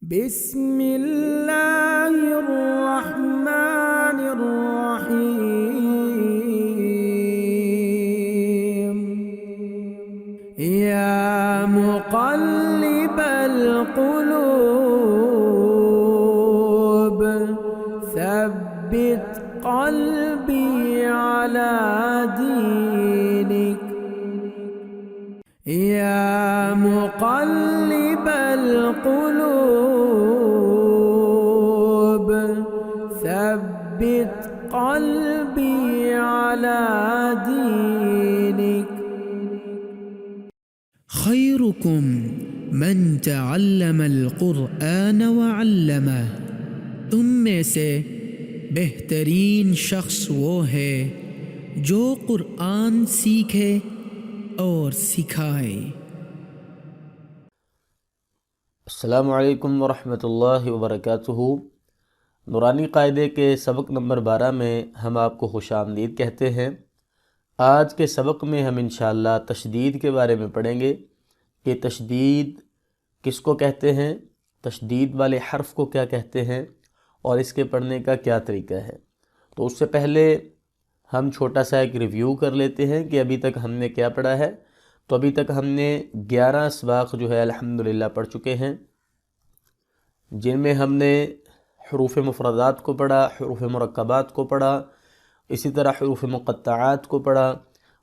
بسم اللہ الرحمن الرحیم یا مقلب القلوب ثبت قلبی علی دینک یا مقلب القلوب ثبت قلبی علی دینک خیرکم من تعلم القرآن وعلمہ، تم میں سے بہترین شخص وہ ہے جو قرآن سیکھے اور سکھائے۔ السلام علیکم ورحمۃ اللہ وبرکاتہ۔ نورانی قاعدے کے سبق نمبر 12 میں ہم آپ کو خوش آمدید کہتے ہیں۔ آج کے سبق میں ہم انشاءاللہ تشدید کے بارے میں پڑھیں گے کہ تشدید کس کو کہتے ہیں، تشدید والے حرف کو کیا کہتے ہیں اور اس کے پڑھنے کا کیا طریقہ ہے۔ تو اس سے پہلے ہم چھوٹا سا ایک ریویو کر لیتے ہیں کہ ابھی تک ہم نے کیا پڑھا ہے۔ تو ابھی تک ہم نے 11 اسباق جو ہے الحمدللہ پڑھ چکے ہیں، جن میں ہم نے حروف مفردات کو پڑھا، حروف مرکبات کو پڑھا، اسی طرح حروف مقطعات کو پڑھا،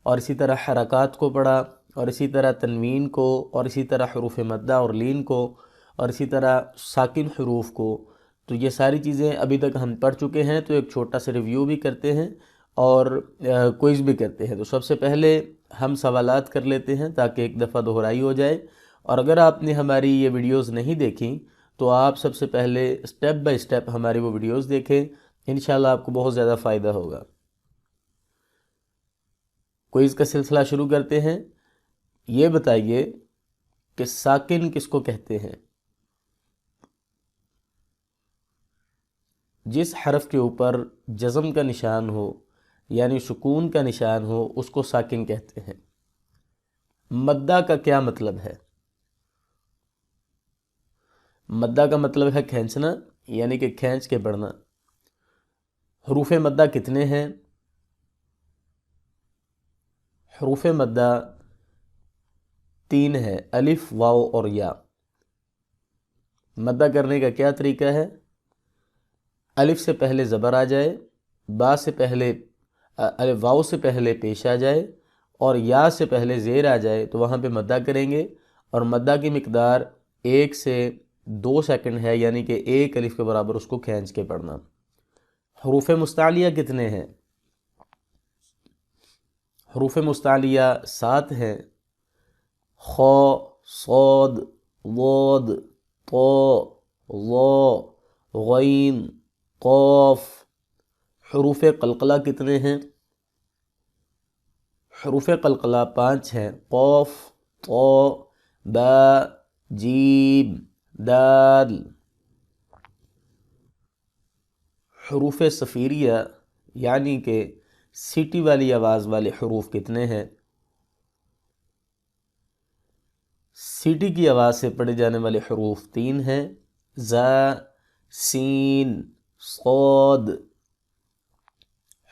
اور اسی طرح حرکات کو پڑھا، اور اسی طرح تنوین کو، اور اسی طرح حروف مدہ اور لین کو، اور اسی طرح ساکن حروف کو۔ تو یہ ساری چیزیں ابھی تک ہم پڑھ چکے ہیں، تو ایک چھوٹا سا ریویو بھی کرتے ہیں اور کوئز بھی کرتے ہیں۔ تو سب سے پہلے ہم سوالات کر لیتے ہیں تاکہ ایک دفعہ دہرائی ہو جائے، اور اگر آپ نے ہماری یہ ویڈیوز نہیں دیکھیں تو آپ سب سے پہلے سٹیپ بائی سٹیپ ہماری وہ ویڈیوز دیکھیں، انشاءاللہ آپ کو بہت زیادہ فائدہ ہوگا۔ کوئز کا سلسلہ شروع کرتے ہیں۔ یہ بتائیے کہ ساکن کس کو کہتے ہیں؟ جس حرف کے اوپر جزم کا نشان ہو یعنی سکون کا نشان ہو اس کو ساکن کہتے ہیں۔ مدہ کا کیا مطلب ہے؟ مدہ کا مطلب ہے کھینچنا، یعنی کہ کھینچ کے پڑھنا۔ حروف مدہ کتنے ہیں؟ حروف مدہ 3 ہے، الف، واو اور یا۔ مدہ کرنے کا کیا طریقہ ہے؟ الف سے پہلے زبر آ جائے، با سے پہلے واو سے پہلے پیش آ جائے، اور یا سے پہلے زیر آ جائے تو وہاں پہ مدہ کریں گے، اور مدہ کی مقدار 1 سے 2 سیکنڈ ہے، یعنی کہ 1 الف کے برابر اس کو کھینچ کے پڑھنا۔ حروف مستعلیہ کتنے ہیں؟ حروف مستعلیہ 7 ہیں، خ، صاد، ضاد، طا، ظا، غین، قاف۔ حروف قلقلہ کتنے ہیں؟ حروف قلقلہ 5 ہیں، قاف، طا، با، جیم، دال۔ حروف صفیریہ یعنی کہ سیٹی والی آواز والے حروف کتنے ہیں؟ سیٹی کی آواز سے پڑھے جانے والے حروف 3 ہیں، زا، سین، صاد۔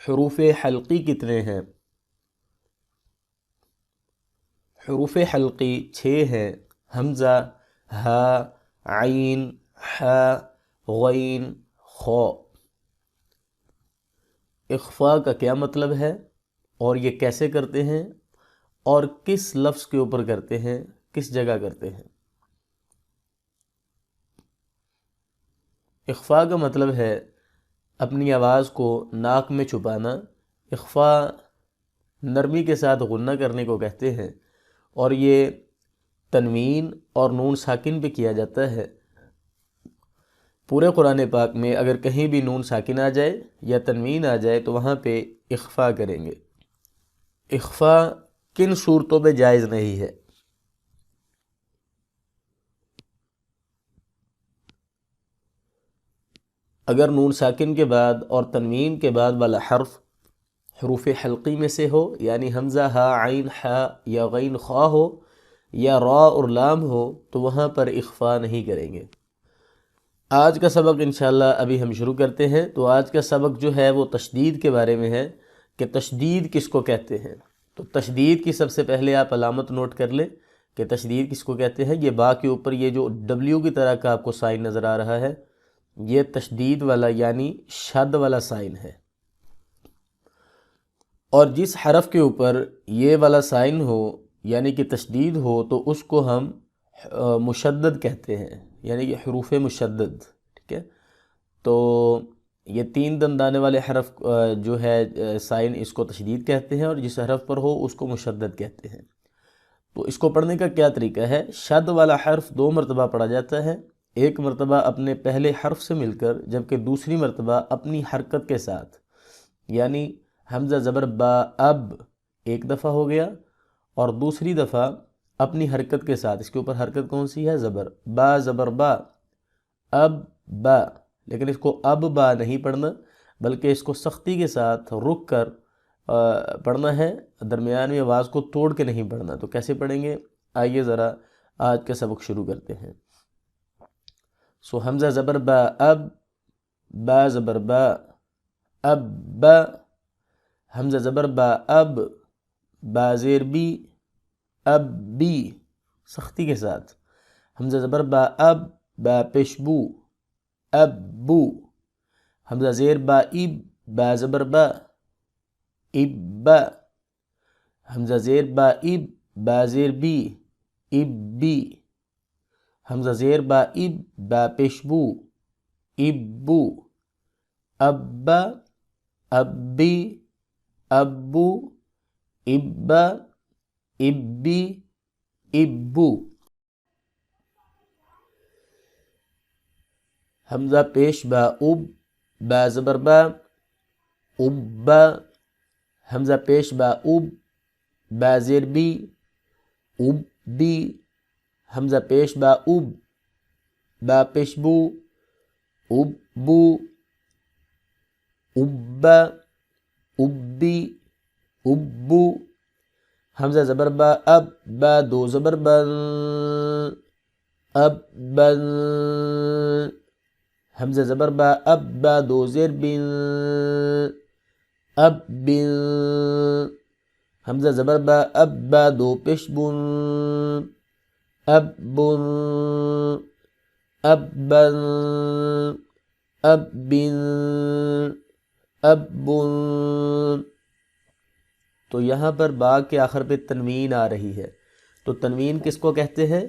حروف حلقی کتنے ہیں؟ حروف حلقی 6 ہیں، حمزہ، ہا، عین، حا، غین، خا۔ اخفاء کا کیا مطلب ہے اور یہ کیسے کرتے ہیں اور کس لفظ کے اوپر کرتے ہیں، کس جگہ کرتے ہیں؟ اخفاء کا مطلب ہے اپنی آواز کو ناک میں چھپانا۔ اخفاء نرمی کے ساتھ غنہ کرنے کو کہتے ہیں، اور یہ تنوین اور نون ساکن پہ کیا جاتا ہے۔ پورے قرآن پاک میں اگر کہیں بھی نون ساکن آ جائے یا تنوین آ جائے تو وہاں پہ اخفاء کریں گے۔ اخفاء کن صورتوں میں جائز نہیں ہے؟ اگر نون ساکن کے بعد اور تنوین کے بعد والا حرف حروف حلقی میں سے ہو، یعنی حمزہ، ہا، عین، حا یا غین، خا ہو، یا را اور لام ہو، تو وہاں پر اخفاء نہیں کریں گے۔ آج کا سبق انشاءاللہ ابھی ہم شروع کرتے ہیں۔ تو آج کا سبق جو ہے وہ تشدید کے بارے میں ہے کہ تشدید کس کو کہتے ہیں۔ تو تشدید کی سب سے پہلے آپ علامت نوٹ کر لیں کہ تشدید کس کو کہتے ہیں۔ یہ با کے اوپر یہ جو ڈبلیو کی طرح کا آپ کو سائن نظر آ رہا ہے، یہ تشدید والا یعنی شد والا سائن ہے، اور جس حرف کے اوپر یہ والا سائن ہو یعنی کہ تشدید ہو تو اس کو ہم مشدد کہتے ہیں، یعنی کہ حروف مشدد، ٹھیک ہے۔ تو یہ 3 دندانے والے حرف جو ہے سائن، اس کو تشدید کہتے ہیں، اور جس حرف پر ہو اس کو مشدد کہتے ہیں۔ تو اس کو پڑھنے کا کیا طریقہ ہے؟ شد والا حرف 2 مرتبہ پڑھا جاتا ہے، ایک مرتبہ اپنے پہلے حرف سے مل کر، جبکہ دوسری مرتبہ اپنی حرکت کے ساتھ، یعنی حمزہ زبر با اب ایک دفعہ ہو گیا، اور دوسری دفعہ اپنی حرکت کے ساتھ۔ اس کے اوپر حرکت کون سی ہے؟ زبر، با زبر با، اب با، لیکن اس کو اب با نہیں پڑھنا، بلکہ اس کو سختی کے ساتھ رک کر پڑھنا ہے، درمیان میں آواز کو توڑ کے نہیں پڑھنا۔ تو کیسے پڑھیں گے؟ آئیے ذرا آج کا سبق شروع کرتے ہیں۔ حمزہ زبر با اب، با زبر با، اب با، حمزہ زبر با اب، با زیر بی، اب بی، سختی کے ساتھ، حمزہ زبر با اب، با پیش بو، اب بو، حمزہ زیر با اب، با زبر با، اب با، حمزہ زیر با اب، با زیر بی، اب بی، حمزہ زیر با اب، با پیش بو، اب بو، اب با، اب بی، اب بو، اب با، اب بی، اب بو۔ حمزہ پیش با اب، با زبر با، اب با، حمزہ پیش با اب، با زیر بی، اب بی، حمزہ پیش با اب، با پیش بو، اب بو، اب با، اب بی، اب بو، حمزہ زبر با اب، با 2 زبر بن، اب بن، حمزہ زبر با اب، با 2 زیر بن، اب بن، حمزہ زبر با اب، با 2 پیش بن، اب بن، اب بن، اب بن، اب بن۔ تو یہاں پر با کے آخر پہ تنوین آ رہی ہے، تو تنوین کس کو کہتے ہیں؟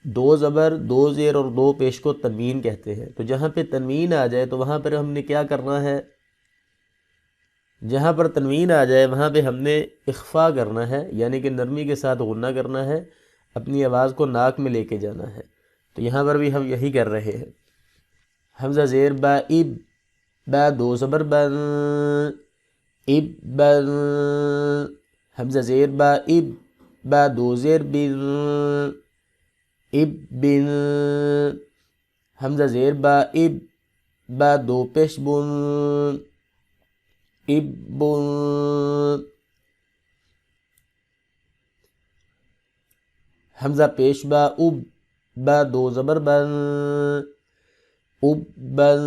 2 زبر 2 زیر اور 2 پیش کو تنوین کہتے ہیں۔ تو جہاں پہ تنوین آ جائے تو وہاں پر ہم نے کیا کرنا ہے؟ جہاں پر تنوین آ جائے وہاں پہ ہم نے اخفا کرنا ہے، یعنی کہ نرمی کے ساتھ غنہ کرنا ہے، اپنی آواز کو ناک میں لے کے جانا ہے۔ تو یہاں پر بھی ہم یہی کر رہے ہیں۔ حمزہ زیر با اب، با 2 زبر بن، اب بن، حمزہ زیر با اب، با 2 زیر بن، اب بن، حمزہ زیر با اب، با 2 پیش بن، اب بن، حمزہ پیش با اب، با 2 زبر بن، اب بن،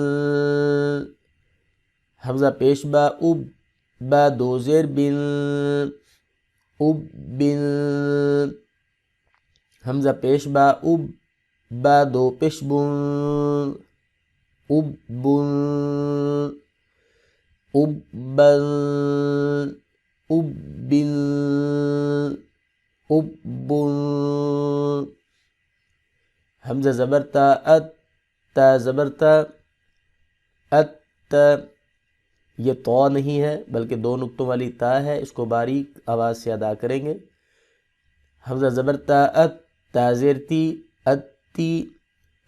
حمزہ پیش با اب، با 2 زیر بن، اب بن، حمزہ پیش با اب، با 2 پیش بن، اب بن، اب بن، اب بن، اب بن، حمزہ زبر تا ات، تا زبر تا، ات تا، یہ تو نہیں ہے بلکہ 2 نقطوں والی تا ہے، اس کو باریک آواز سے ادا کریں گے۔ حمزہ زبر تا ات، تا زیر تی، ات تی،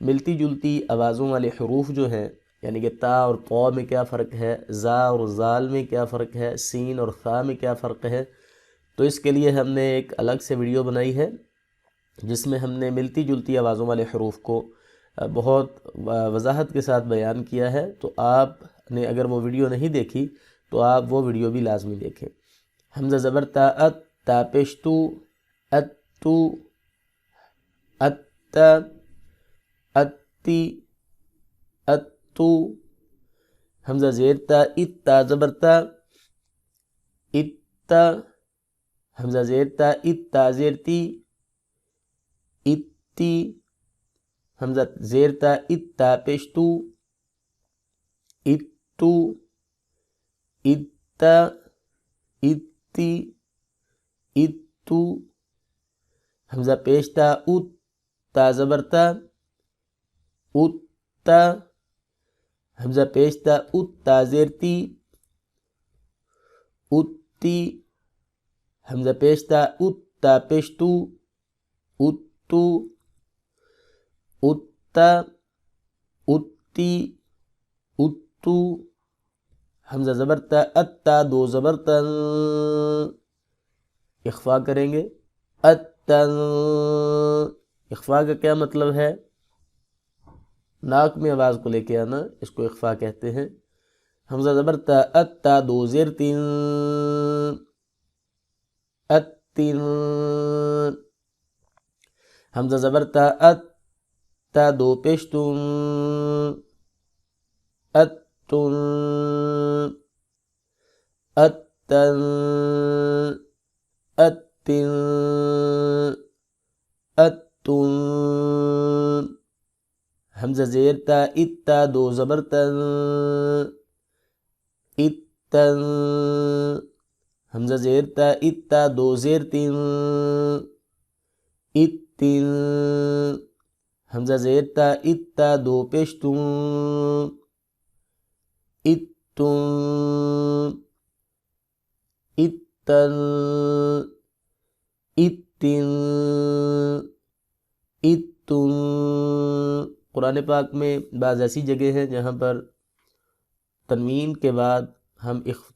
ملتی جلتی آوازوں والے حروف جو ہیں، یعنی کہ تا اور تو میں کیا فرق ہے، زا اور زال میں کیا فرق ہے، سین اور خا میں کیا فرق ہے، تو اس کے لیے ہم نے ایک الگ سے ویڈیو بنائی ہے جس میں ہم نے ملتی جلتی آوازوں والے حروف کو بہت وضاحت کے ساتھ بیان کیا ہے۔ تو آپ نے اگر وہ ویڈیو نہیں دیکھی تو آپ وہ ویڈیو بھی لازمی دیکھیں۔ حمزہ زبر تا ات، تا پیش تو، ات تو، ات تا، ات اتی، اتو، حمزہ زیر تا، اتا زبر تا، اتا، حمزہ زیر تا، اتا زیر تی، اتی، حمزہ زیر تا، اتا پیش تو، اتو، اتا، اتی، اتو، حمزہ پیش تا، اتا زبر تا، اتا، حمزہ پیش تا، اتا زیر تی، اتی، حمزہ پیش تا، اتا پیش تو، اتو، اتا، اتی، اتو، حمزہ زبر تا، اتا دو زبر تن، اخفا کریں گے، اتن، اخفا کا کیا مطلب ہے؟ ناک میں آواز کو لے کے آنا، اس کو اخفا کہتے ہیں۔ حمزہ زبر تا، اتا دو زیر تین، اتن، حمزہ زبر تا، اتا دو پیش تن، اتن، اتن، اتن، اتن، حمزہ زیر تا، اتا دو زبر تن، اتن، حمزہ زیر تا، اتا دو زیر تین، اتن، حمزہ زیر تا، اتا دو پیش تن، اتن، اتن، اتن، اتن۔ قرآن پاک میں بعض ایسی جگہ ہیں جہاں پر تنوین کے بعد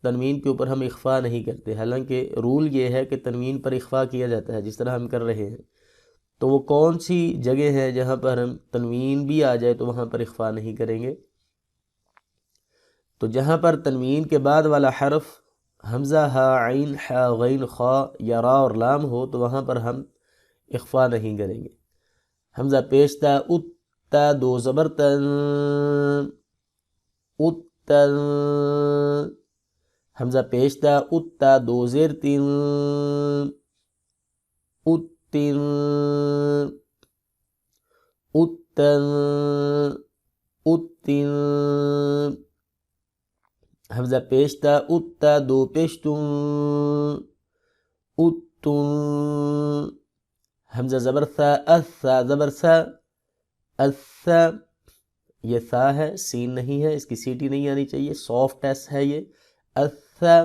تنوین کے اوپر ہم اخفا نہیں کرتے، حالانکہ رول یہ ہے کہ تنوین پر اخفا کیا جاتا ہے، جس طرح ہم کر رہے ہیں۔ تو وہ کون سی جگہ ہے جہاں پر ہم تنوین بھی آ جائے تو وہاں پر اخفا نہیں کریں گے؟ تو جہاں پر تنوین کے بعد والا حرف حمزہ، ہا، عین، حا، غین، خا یا را اور لام ہو تو وہاں پر ہم اخفا نہیں کریں گے۔ حمزہ پیش تا، اتا دو زبر تن، اتن، حمزہ پیش تا، اتا دو زیر تین، اتن، اتن، اتن، حمزہ پیش تا، اتا دو پیش تن، اتن، حمزہ زبر ثا، اثا زبر سا، اثا، یہ ثا ہے، سین نہیں ہے، اس کی سیٹی نہیں آنی چاہیے، سافٹ ایس ہے یہ، اثا۔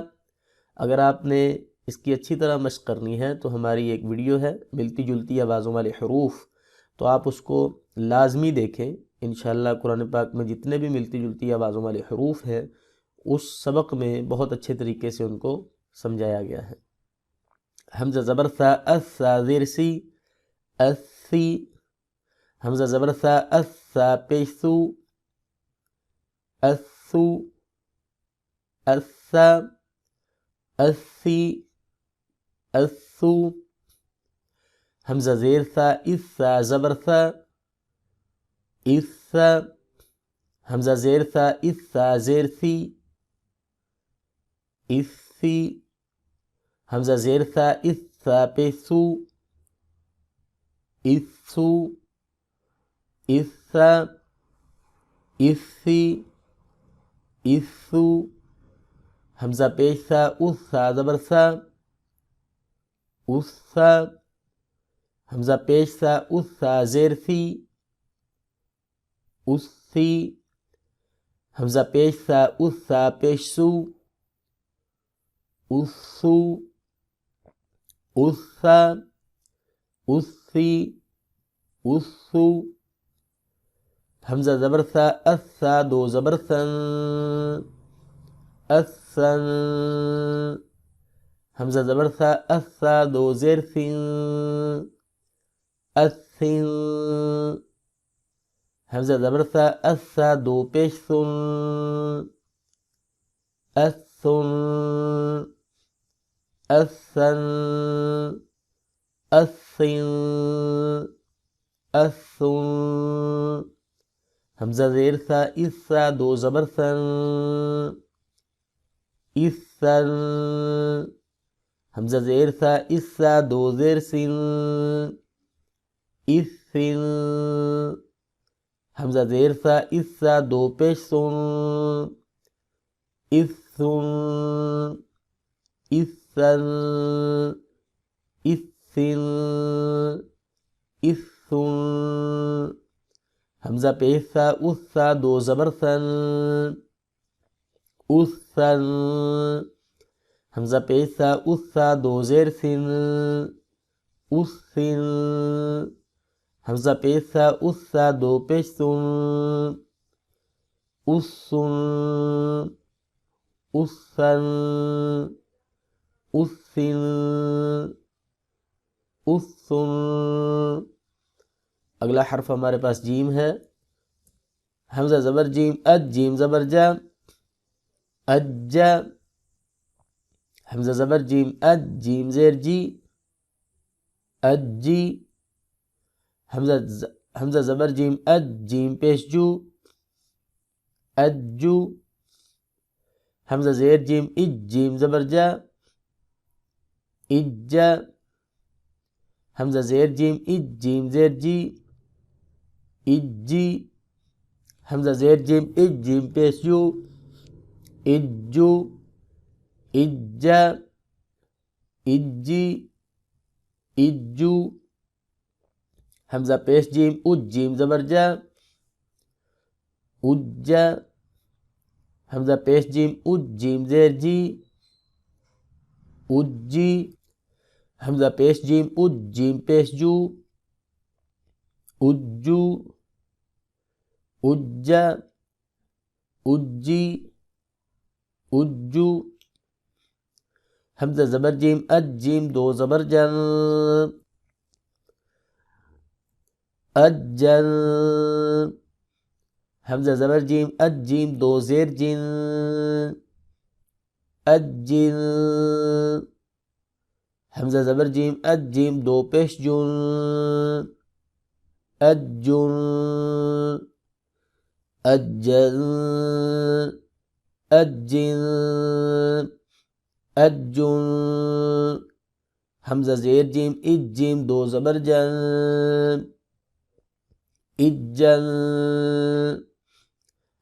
اگر آپ نے اس کی اچھی طرح مشق کرنی ہے تو ہماری ایک ویڈیو ہے ملتی جلتی آوازوں والے حروف، تو آپ اس کو لازمی دیکھیں۔ انشاءاللہ قرآن پاک میں جتنے بھی ملتی جلتی آوازوں والے حروف ہیں اس سبق میں بہت اچھے طریقے سے ان کو سمجھایا گیا ہے۔ حمزہ زبر ثا، اثا زیر سی، اثی، حمزہ زبر ثا، اثا پیش ثو، اثو، اثا، اثی، اثو، حمزہ زیر ثا، اثا زبر ثا، اثا، حمزہ زیر ثا، اثا زیر ثی، اثی، حمزہ زیر ثا، اثا پیش ثو، اثو، اثا، اثی، اثو، حمزہ پیش ثا، اثا زبر ثا، اثا، حمزہ پیش ثا، اثا زیر ثی، اثی، حمزہ پیش ثا، اثا پیش سو، اثو، اثا، اثی، اثو، حمزہ زبر ثا، اثا دو زبر ثن، اثن، حمزہ زبر ثا، اثا دو زیر ثن، اثن، حمزہ زبر ثا، اثا دو پیش ثن، اثن، اثن، اثن، اثن، حمزہ زیر سا اسا دو زبر سن اسن حمزہ زیر سا اسا دو زیر سن اسن حمزہ زیر سا اسا دو پیش سن اسن اسن اسن اسن حمزہ پیش سا اسا دو زبر سن اسن حمزہ پیش سا اسا دو زیر سن اسن حمزہ پیش سا اسا دو پیش سن اسن اسن اسن اسن اگلا حرف ہمارے پاس جیم ہے. حمزہ زبر جیم اج جیم زبر جا اجا حمزہ زبر جیم اج جیم زیر جی اجی حمزہ زبر جیم اج جیم پیش جو اجو حمزہ زیر جیم اج جیم زبر جا اجا حمزہ زیر جیم اج جیم زیر جی اجی حمزہ زیر جیم اج جیم پیش جو اجو اجا اجی اجو حمزہ پیش جیم اج جیم زبر جا اجا حمزہ پیش جیم اج جیم زیر جی اجی حمزہ پیش جیم اج جیم پیش جو اجو اجا اجی اجو حمزہ زبر جیم اج جیم دو زبر جن اجن حمزہ زبر جیم اج جیم دو زیر جن اجن حمزہ زبر جیم اج جیم دو پیش جن اجن اجن اجن اجن حمزہ زیر جیم اج جیم دو زبر جن اجن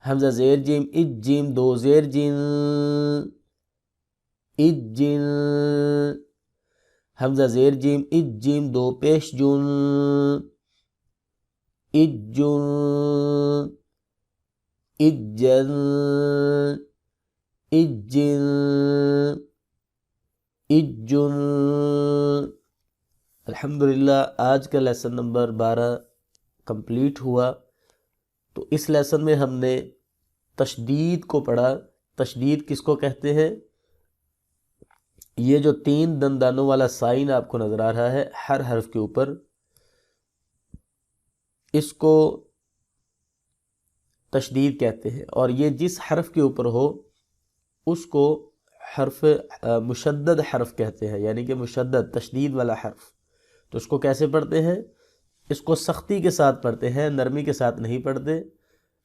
حمزہ زیر جیم اج جیم دو زیر جن اجن حمزہ زیر جیم اج جیم دو پیش جن اجن اجن اجن اجن. الحمدللہ آج کا لیسن نمبر 12 کمپلیٹ ہوا. تو اس لیسن میں ہم نے تشدید کو پڑھا. تشدید کس کو کہتے ہیں؟ یہ جو 3 دندانوں والا سائن آپ کو نظر آ رہا ہے ہر حرف کے اوپر، اس کو تشدید کہتے ہیں. اور یہ جس حرف کے اوپر ہو اس کو حرف مشدد حرف کہتے ہیں، یعنی کہ مشدد تشدید والا حرف. تو اس کو کیسے پڑھتے ہیں؟ اس کو سختی کے ساتھ پڑھتے ہیں، نرمی کے ساتھ نہیں پڑھتے.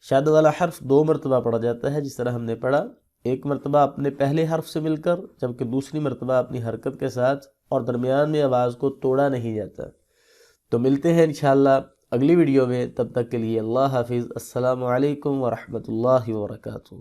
شد والا حرف 2 مرتبہ پڑھا جاتا ہے، جس طرح ہم نے پڑھا. ایک مرتبہ اپنے پہلے حرف سے مل کر، جبکہ دوسری مرتبہ اپنی حرکت کے ساتھ، اور درمیان میں آواز کو توڑا نہیں جاتا. تو ملتے ہیں انشاءاللہ اگلی ویڈیو میں. تب تک کے لیے اللہ حافظ. السلام علیکم ورحمۃ اللہ وبرکاتہ.